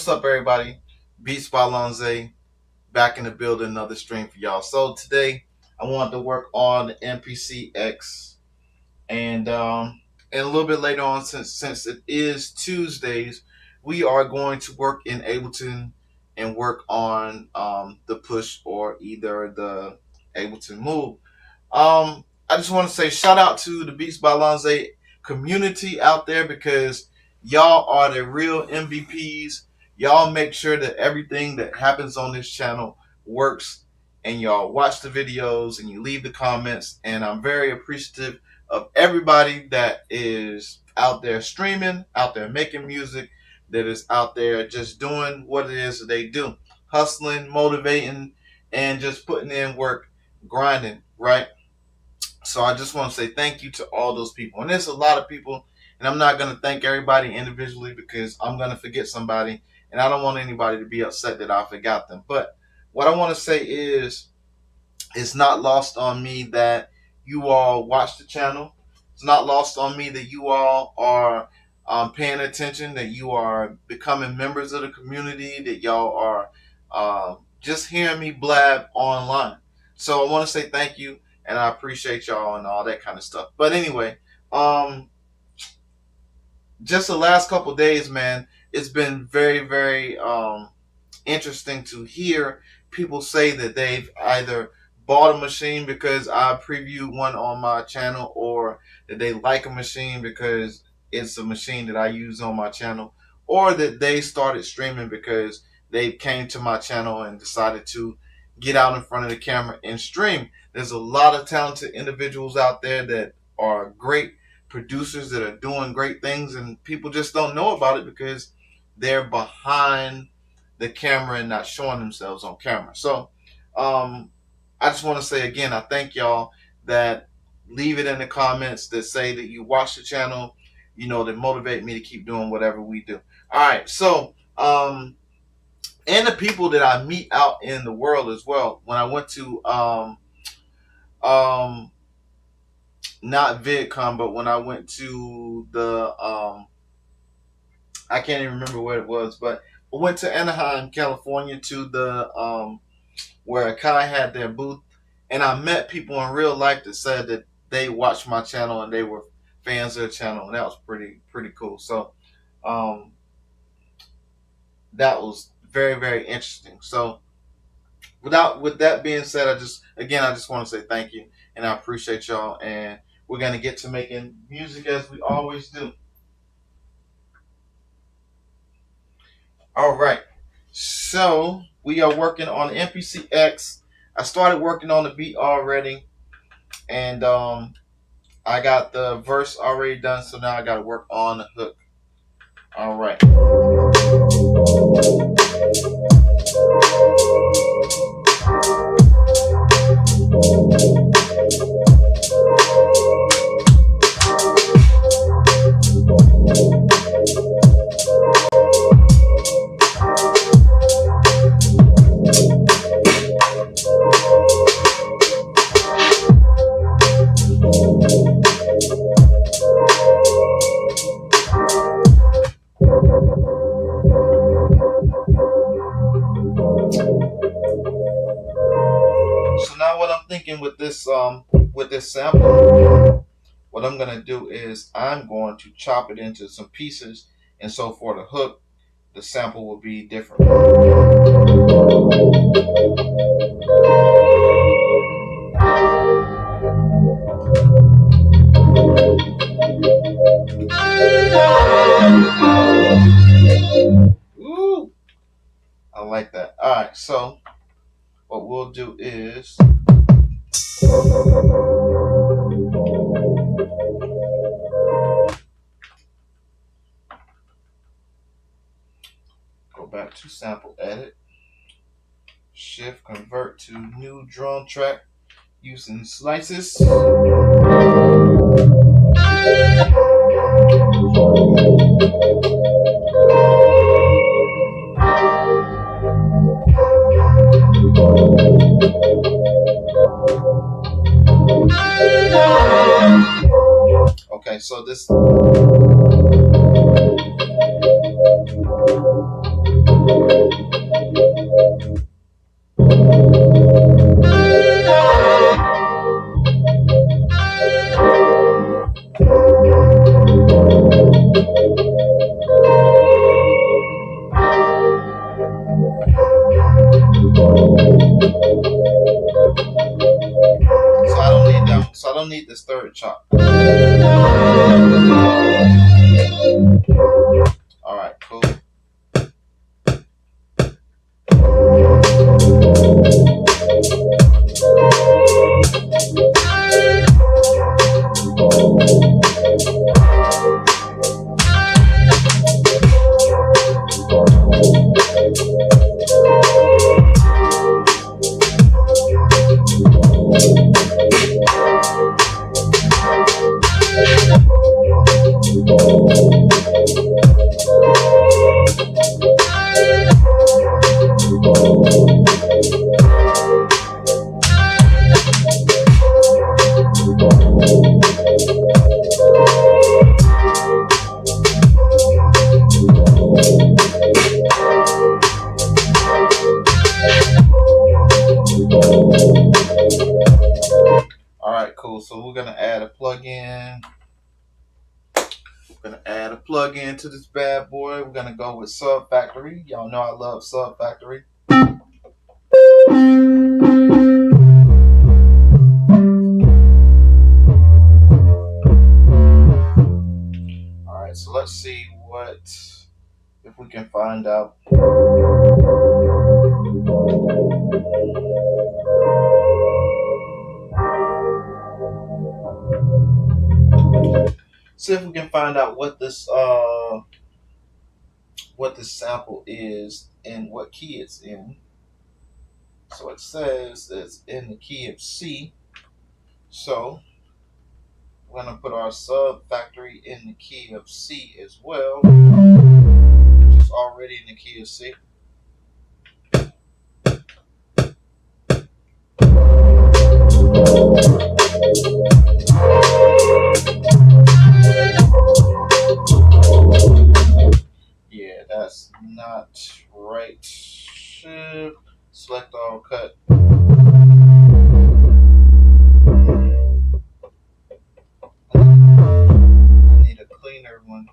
What's up, everybody? Beats by Lonze back in the building, another stream for y'all. So today I wanted to work on the MPC X, and a little bit later on, since it is Tuesdays, we are going to work in Ableton and work on the push or either the Ableton Move. I just want to say shout out to the Beats by Lonze community out there, because y'all are the real MVPs. Y'all make sure that everything that happens on this channel works, and y'all watch the videos and you leave the comments, and I'm very appreciative of everybody that is out there streaming, out there making music, that is out there just doing what it is that they do, hustling, motivating, and just putting in work, grinding, right? So I just want to say thank you to all those people. And there's a lot of people, and I'm not going to thank everybody individually because I'm going to forget somebody, and I don't want anybody to be upset that I forgot them. But what I want to say is, it's not lost on me that you all watch the channel. It's not lost on me that you all are paying attention, that you are becoming members of the community, that y'all are just hearing me blab online. So I want to say thank you, and I appreciate y'all and all that kind of stuff. But anyway, just the last couple days, man, it's been very, very interesting to hear people say that they've either bought a machine because I previewed one on my channel, or that they like a machine because it's a machine that I use on my channel, or that they started streaming because they came to my channel and decided to get out in front of the camera and stream. There's a lot of talented individuals out there that are great producers that are doing great things, and people just don't know about it because they're behind the camera and not showing themselves on camera. So I just want to say again, I thank y'all that leave it in the comments, that say that you watch the channel, you know, that motivate me to keep doing whatever we do. All right, so and the people that I meet out in the world as well. When I went to not VidCon, but when I went to the I can't even remember what it was, but I went to Anaheim, California, to the where Akai had their booth, and I met people in real life that said that they watched my channel and they were fans of the channel, and that was pretty cool. So that was very, very interesting. So with that being said, I just want to say thank you, and I appreciate y'all, and we're gonna get to making music as we always do. All right, so we are working on the MPC X. I started working on the beat already, and I got the verse already done, so now I got to work on the hook. All right. With this sample, what I'm gonna do is I'm going to chop it into some pieces, and so for the hook, the sample will be different. Ooh, I like that. All right, so what we'll do is go back to sample edit, shift convert to new drum track using slices. Okay, so this don't need this third chop. Alright, cool. Alright, cool. So we're gonna add a plug-in. We're gonna add a plug-in to this bad boy. We're gonna go with Sub Factory. Y'all know I love Sub Factory. Alright, so let's see if we can find out. See if we can find out what this sample is and what key it's in. So it says it's in the key of C. So we're gonna put our Sub Factory in the key of C as well, which is already in the key of C. Yeah, that's not right. Shift, select all, cut. I need a cleaner one.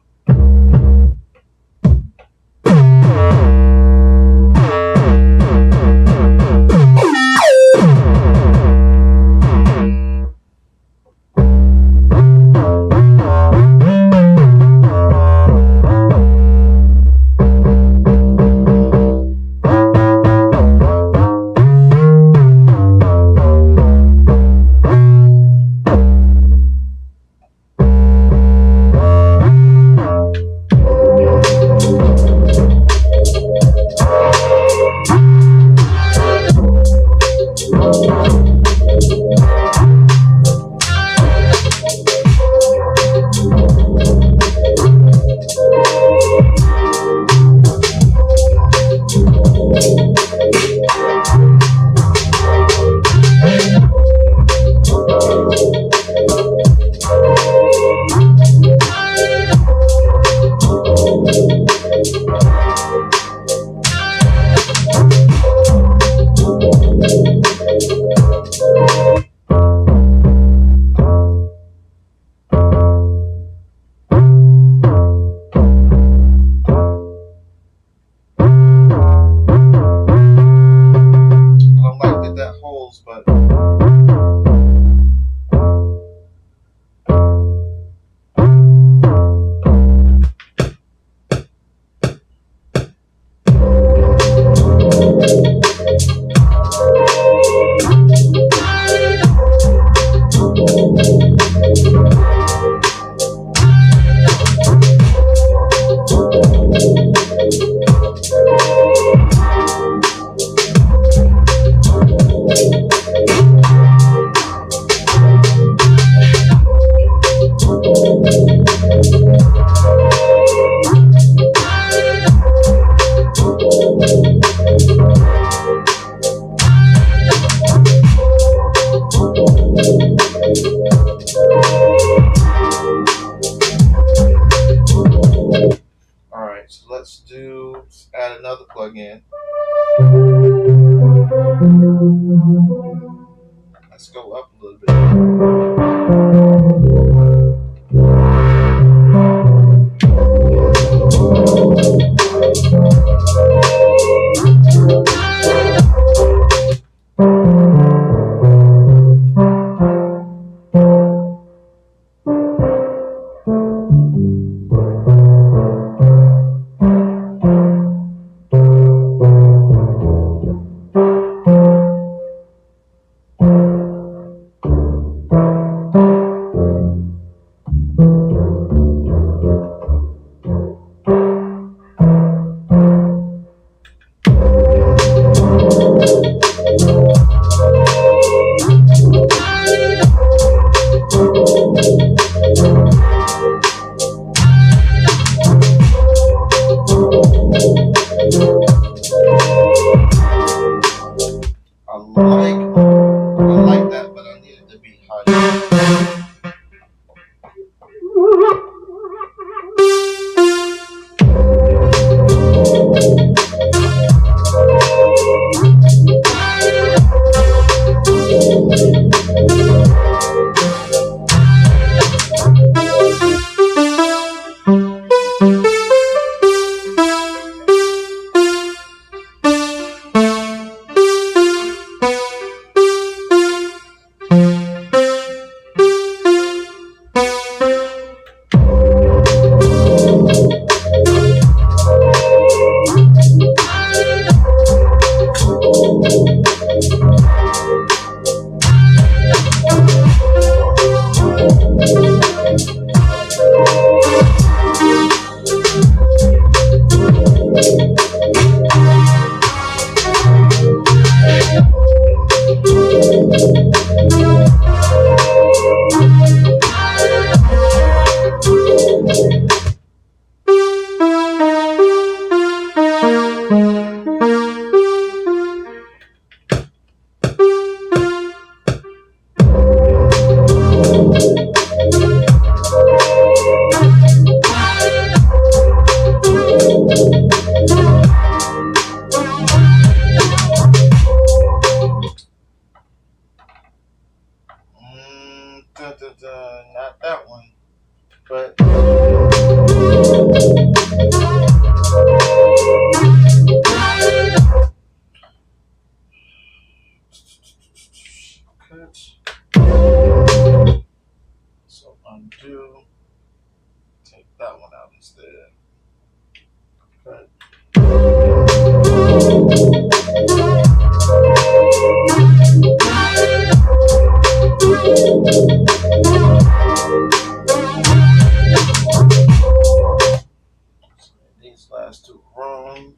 But let's add another plugin. Let's go up a little bit. Not that one, but so undo, take that one out instead. Cut. These last two wrong.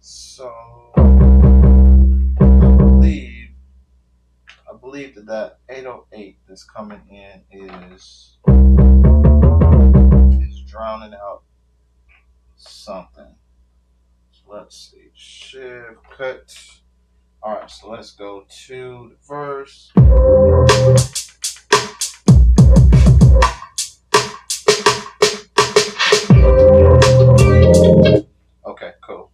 So I believe that 808 that's coming in is drowning out something. So let's see. Shift cut. Alright, so let's go to the verse. Okay, cool.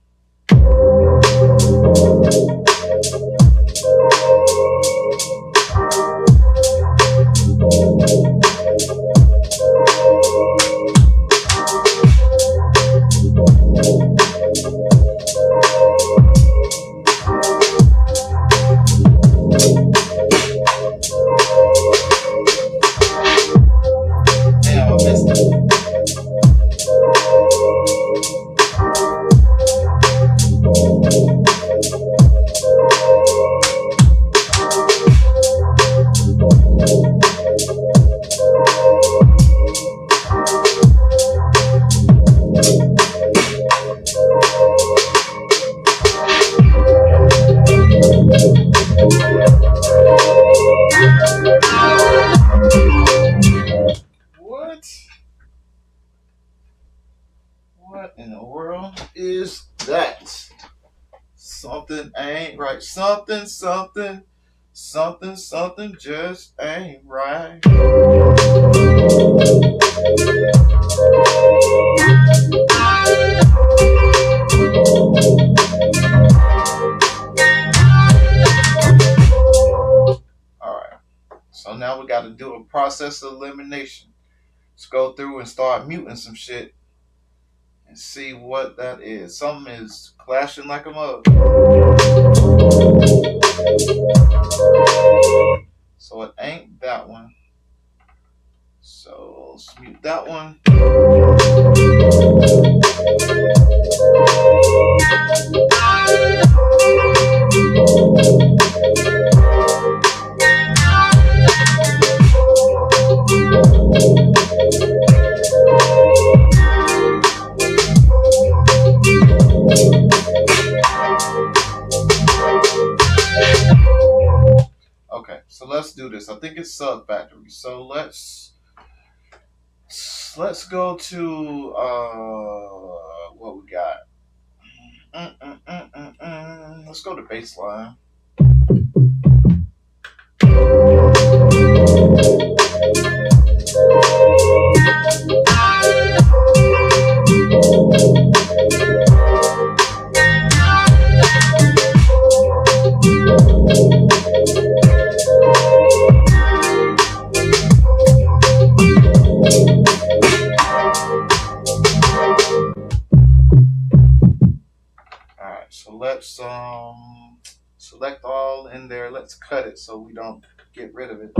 something ain't right. Something, something, something, something just ain't right. All right. So now we got to do a process of elimination. Let's go through and start muting some shit and see what that is. Something is clashing like a mug. So it ain't that one. So let's mute that one. Okay, so let's do this. I think it's Sub Factory. So let's go to what we got. Let's go to baseline. So let's select all in there. Let's cut it so we don't get rid of it.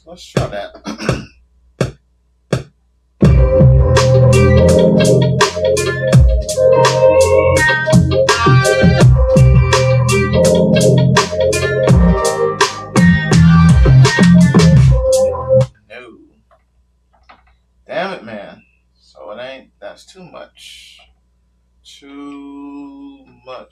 Let's try that. No. Damn it, man. So it ain't, that's too much. Too much.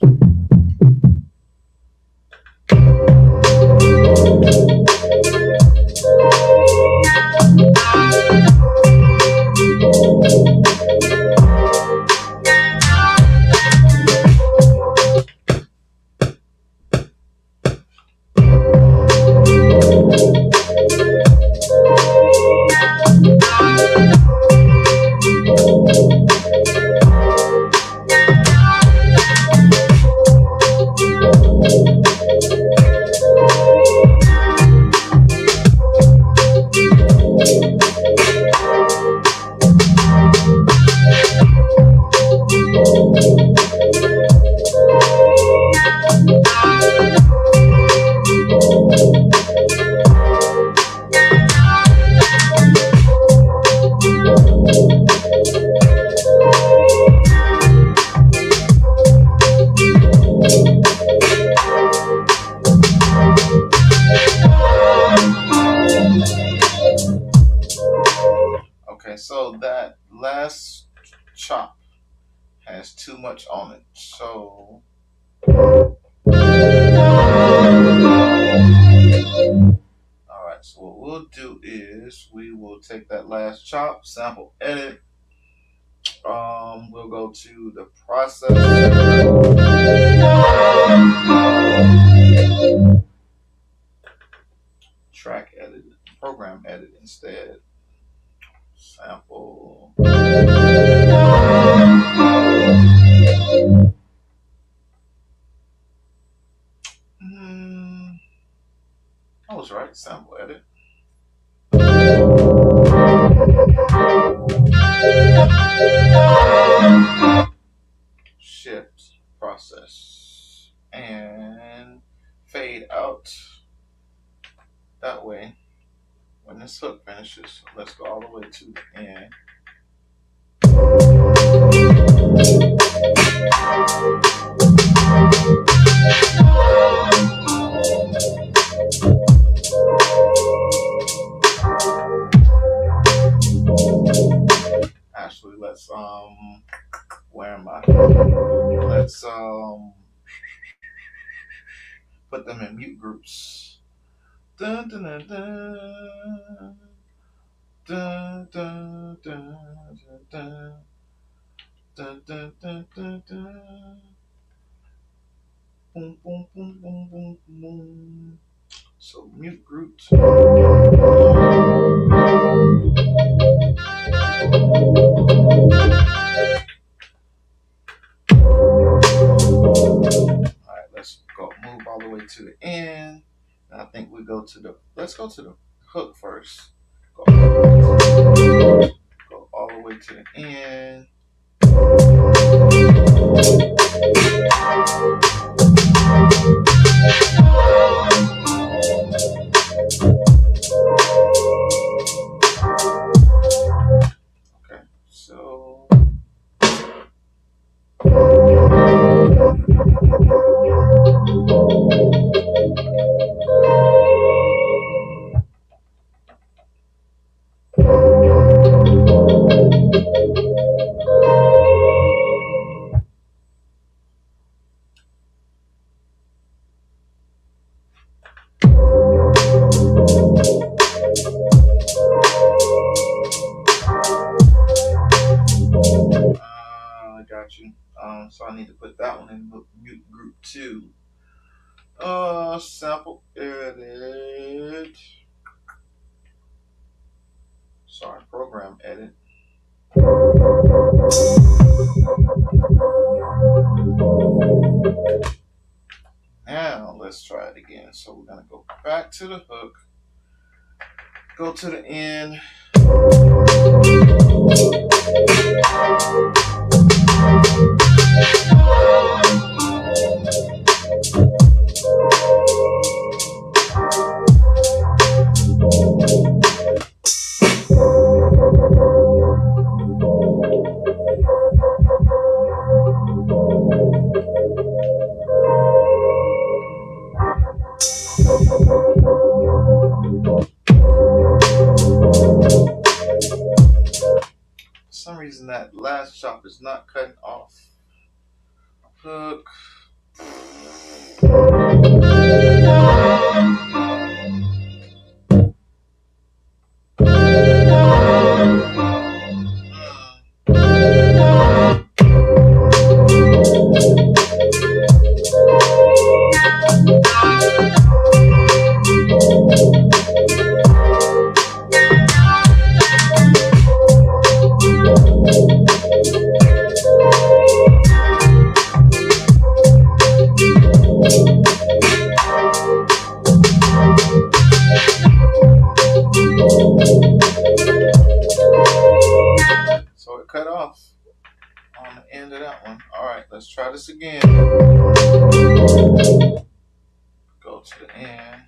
Okay, so that last chop has too much on it. So alright, so what we'll do is we will take that last chop, sample edit. We'll go to the process. Track edit, program edit instead. Sample. I was right, sample edit. Shift, process, and fade out. That way, when this hook finishes, let's go all the way to the end. let's where am I? Let's put them in mute groups. Dun, dun, dun, dun. Dun, dun, dun, dun, dun, dun, dun, dun, dun. Boom, boom, boom, boom, boom, boom. So mute groups. Alright, let's go move all the way to the end. And I think we go to the let's go to the hook first. Go all the way to the end. Okay, so I got you. So I need to put that one in mute group 2. Sample edit. Sorry, program edit. Now let's try it again. So we're gonna go back to the hook, go to the end. For some reason that last chop is not cutting off. Hook. So it cut off on the end of that one. All right, let's try this again. Go to the end.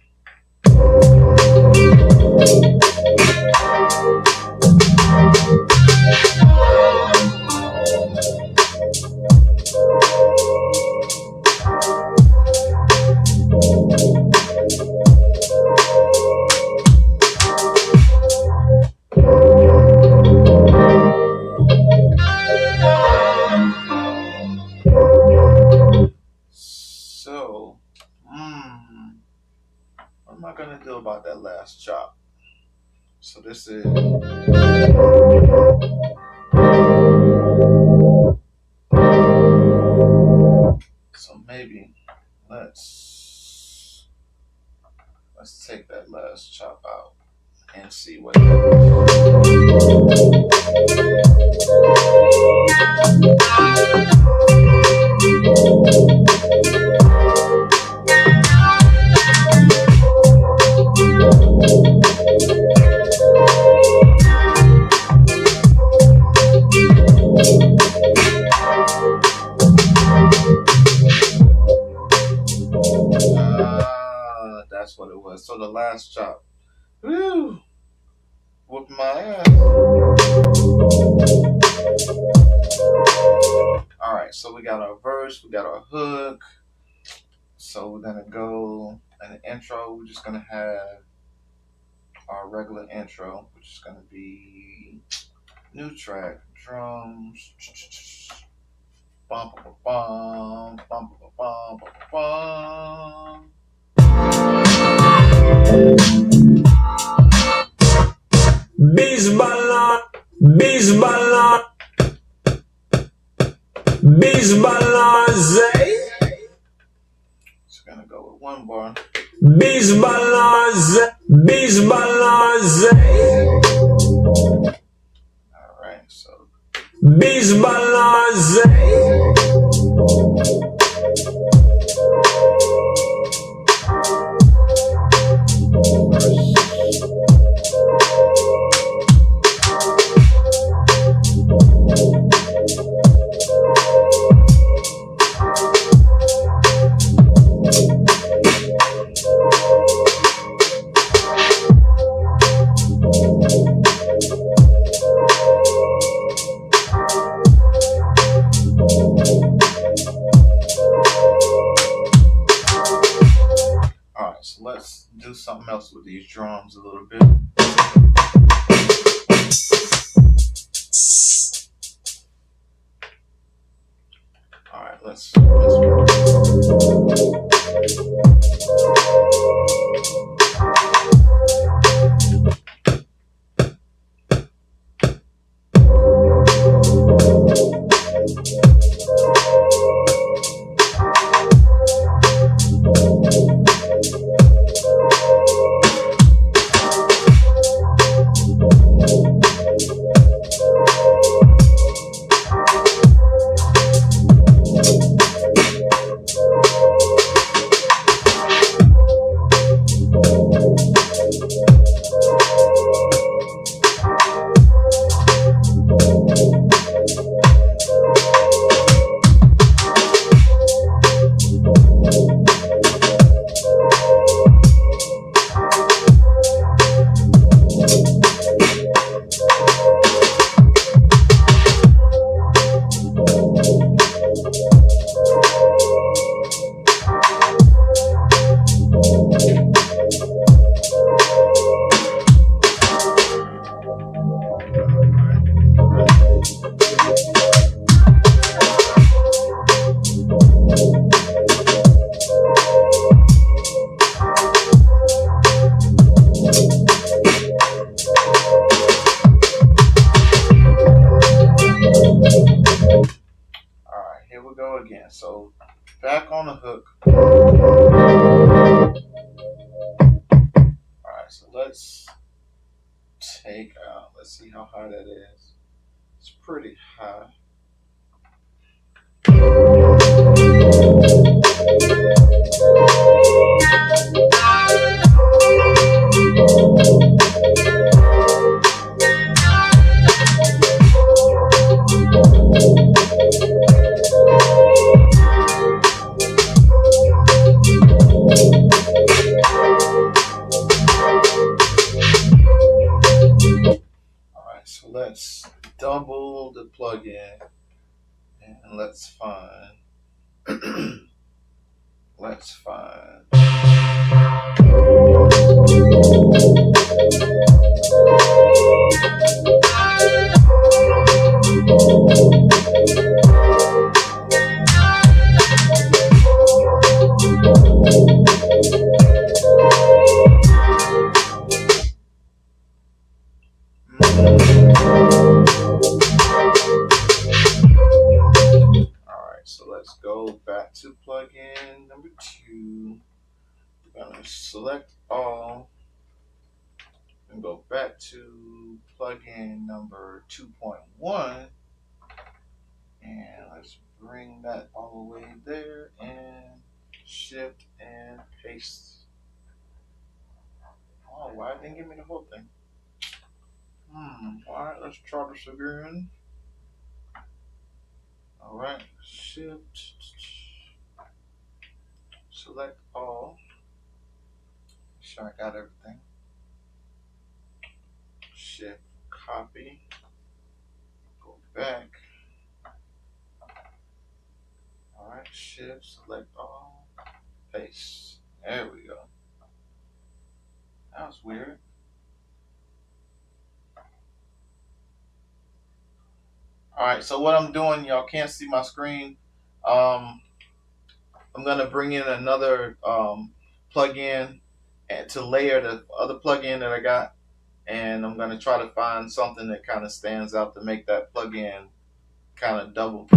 So, what am I gonna do about that last chop? So this is so maybe let's take that last chop out and see what that's what it was. So the last chop. Woo! Whoop my ass. Alright, so we got our verse, we got our hook. So we're gonna go in the intro, we're just gonna have our regular intro, which is gonna be New track, drums. Bum, bum, bum, bum, bum, bum, bum, bum. Bisballa, Bisballa, Bisballa, Zay. Just gonna go with one bar. Bisballa, Zay, Bisballa, Zay. All right, so Bisballa, Zay. all right, so let's do something else with these drums a little bit. All right, let's all right, here we go again. So back on the hook. All right, so let's take out. Let's see how high that is. It's pretty high. All right, so let's double the plug-in and let's find. Let's find. All right, so let's go back to plugin number 2. We're gonna select all and go back to plugin number 2.1, and let's bring that all the way there and shift and paste. Oh, why it didn't give me the whole thing? All right, let's try this again. All right, shift, select all. Make sure I got everything. Shift, copy, go back. All right, shift, select all, paste. There we go. That was weird. All right, so what I'm doing, y'all can't see my screen. Um, I'm gonna bring in another plugin and to layer the other plugin that I got, and I'm gonna try to find something that kind of stands out to make that plugin kind of double.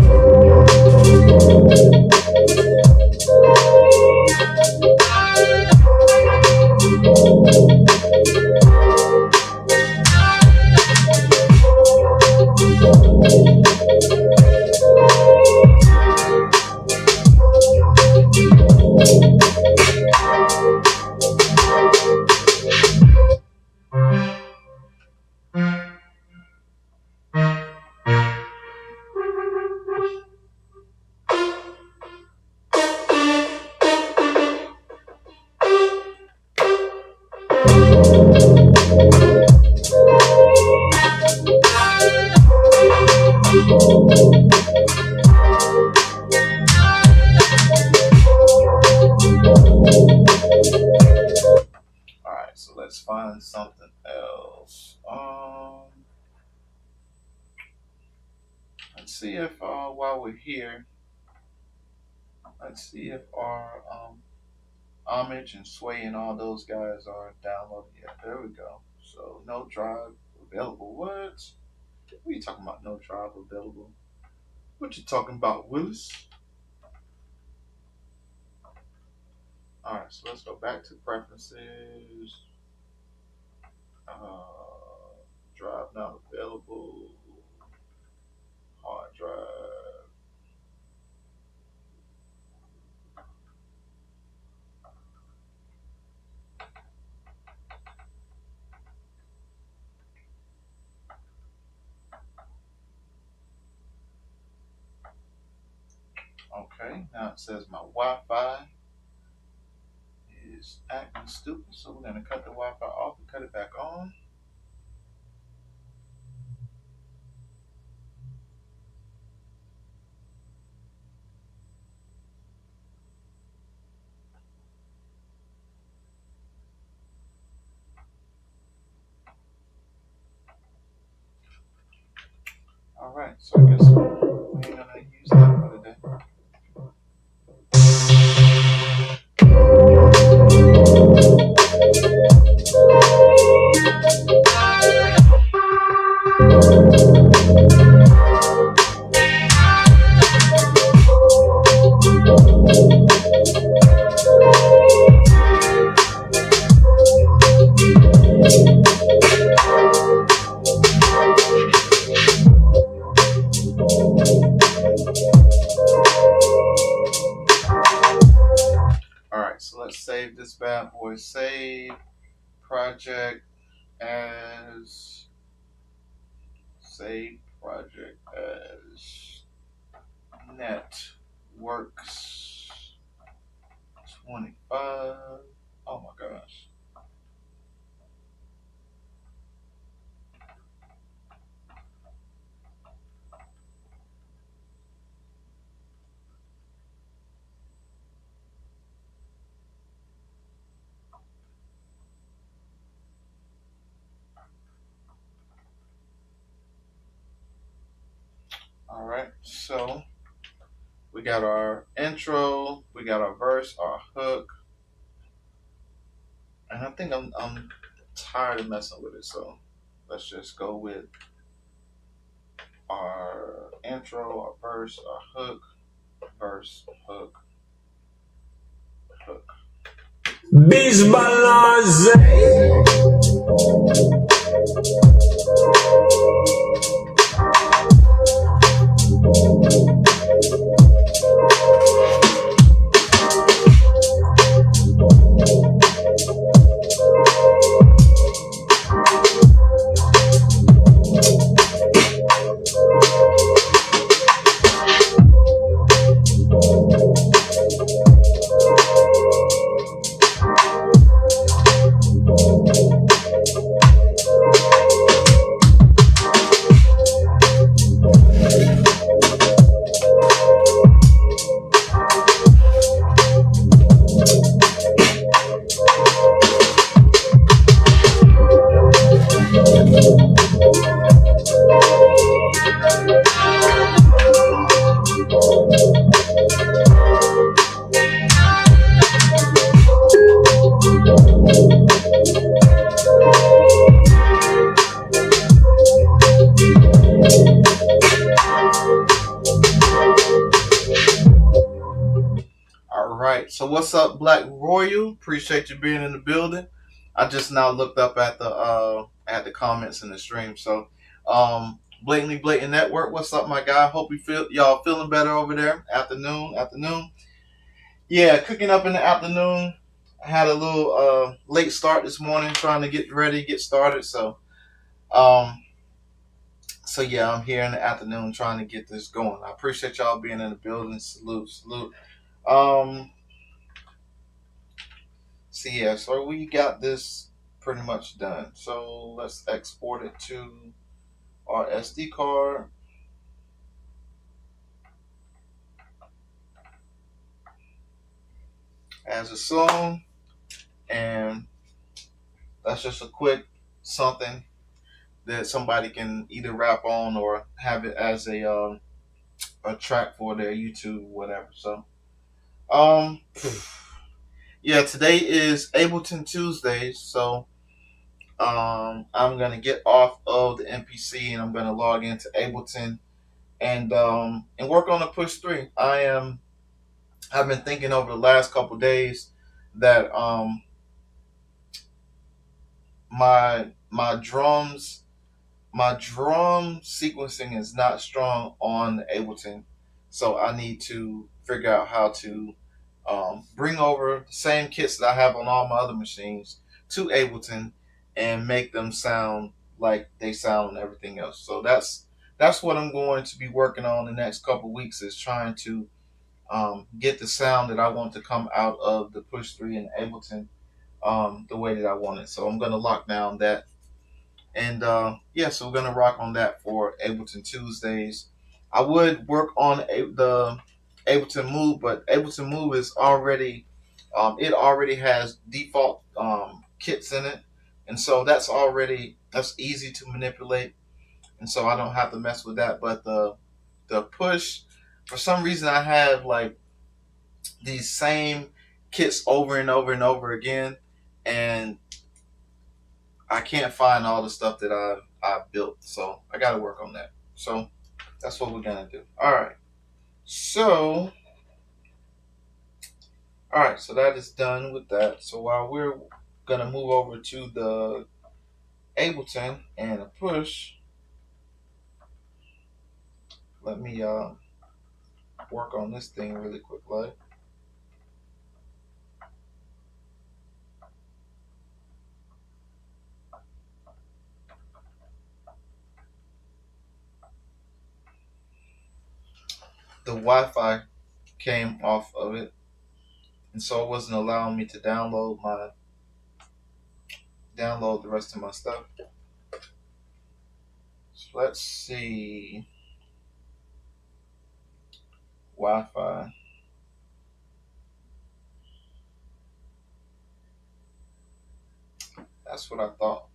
All right, so let's find something else. Let's see if while we're here, let's see if our Homage and Sway and all those guys are downloaded. Yeah, there we go. So no drive available. What? What are you talking about? No drive available? What you talking about, Willis? All right, so let's go back to preferences. Drive not available. Hard drive. Okay, now it says my Wi-Fi is acting stupid, so we're gonna cut the Wi-Fi off and cut it back on. All right, so I guess we ain't gonna use that for today. All right, so let's save this bad boy. Save project as Networks 25. Oh my gosh. All right, so we got our intro, we got our verse, our hook, and I think I'm tired of messing with it, so let's just go with our intro, our verse, our hook, verse, hook, hook. Bisbalance. So what's up, Black Royal? Appreciate you being in the building. I just now looked up at the comments in the stream. So Blatantly Blatant Network, what's up, my guy? Hope y'all feeling better over there. Afternoon. Yeah, cooking up in the afternoon. I had a little late start this morning trying to get ready, get started. Um so yeah, I'm here in the afternoon trying to get this going. I appreciate y'all being in the building. Salute. Um so we got this pretty much done. So let's export it to our SD card. As a song, and that's just a quick something that somebody can either rap on or have it as a track for their YouTube, whatever. So, um, yeah, today is Ableton Tuesday, so I'm gonna get off of the MPC and I'm gonna log into Ableton and work on the Push 3. I've been thinking over the last couple days that my drums my drum sequencing is not strong on Ableton, so I need to figure out how to bring over the same kits that I have on all my other machines to Ableton and make them sound like they sound on everything else. So that's what I'm going to be working on the next couple weeks, is trying to get the sound that I want to come out of the Push 3 and Ableton the way that I want it. So I'm going to lock down that. And yeah, so we're going to rock on that for Ableton Tuesdays. I would work on the Ableton Move, but Ableton Move is already, it already has default kits in it. And so that's easy to manipulate. And so I don't have to mess with that. But the Push, for some reason, I have like these same kits over and over and over again, and I can't find all the stuff that I've built. So I got to work on that. So that's what we're gonna do. All right. So that is done with that. So while we're gonna move over to the Ableton and a Push, let me work on this thing really quick, like. The Wi-Fi came off of it, and so it wasn't allowing me to download the rest of my stuff. So let's see. Wi-Fi. That's what I thought.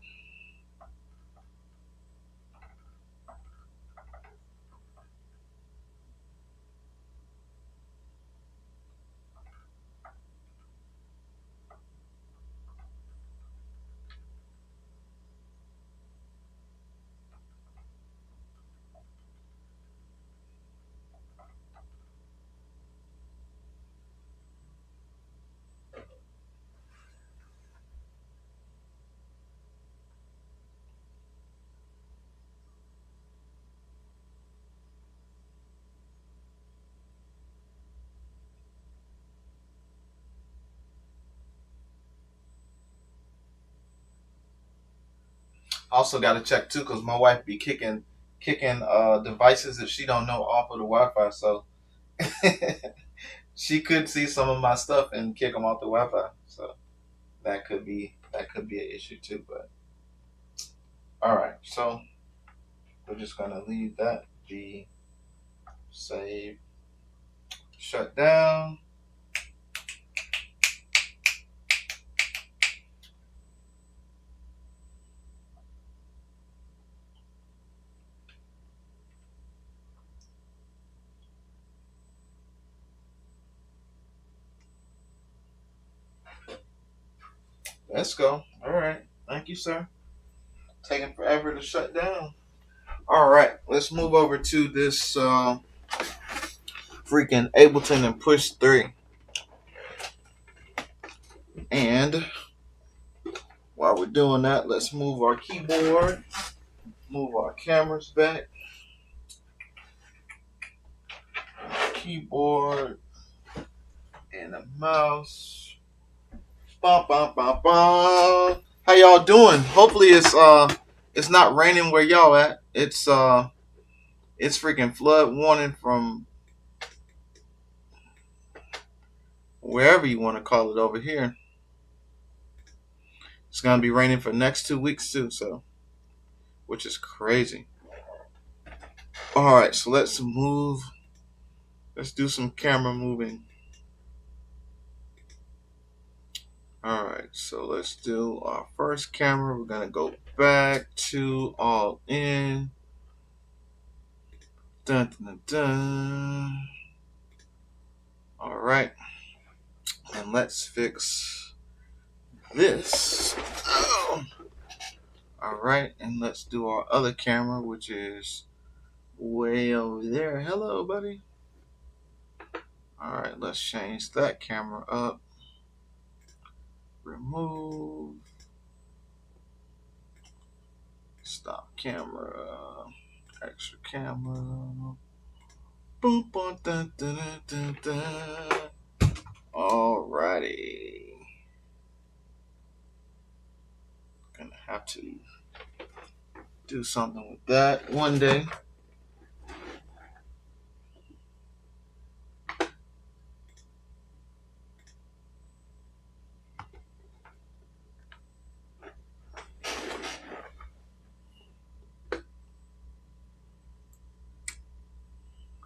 Also got to check too, because my wife be kicking devices that she don't know off of the Wi-Fi. So she could see some of my stuff and kick them off the Wi-Fi. So that could be an issue too. But all right, so we're just gonna leave that be save, shut down. Let's go. All right. Thank you, sir. Taking forever to shut down. All right. Let's move over to this freaking Ableton and Push 3. And while we're doing that, let's move our keyboard, move our cameras back. Keyboard and a mouse. Bum, bum, bum, bum. How y'all doing? Hopefully it's not raining where y'all at. It's freaking flood warning from wherever you want to call it over here. It's gonna be raining for the next 2 weeks too, so which is crazy. Alright, so let's move. Let's do some camera moving. Alright, so let's do our first camera. We're gonna go back to all in. Dun, dun, dun. Alright. And let's fix this. Oh. Alright, and let's do our other camera, which is way over there. Hello, buddy. Alright, let's change that camera up. Remove. Stop camera. Extra camera. Boom, boom, dun, dun, dun, dun, dun. Alrighty. Gonna have to do something with that one day.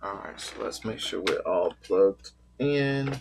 Alright, so let's make sure we're all plugged in.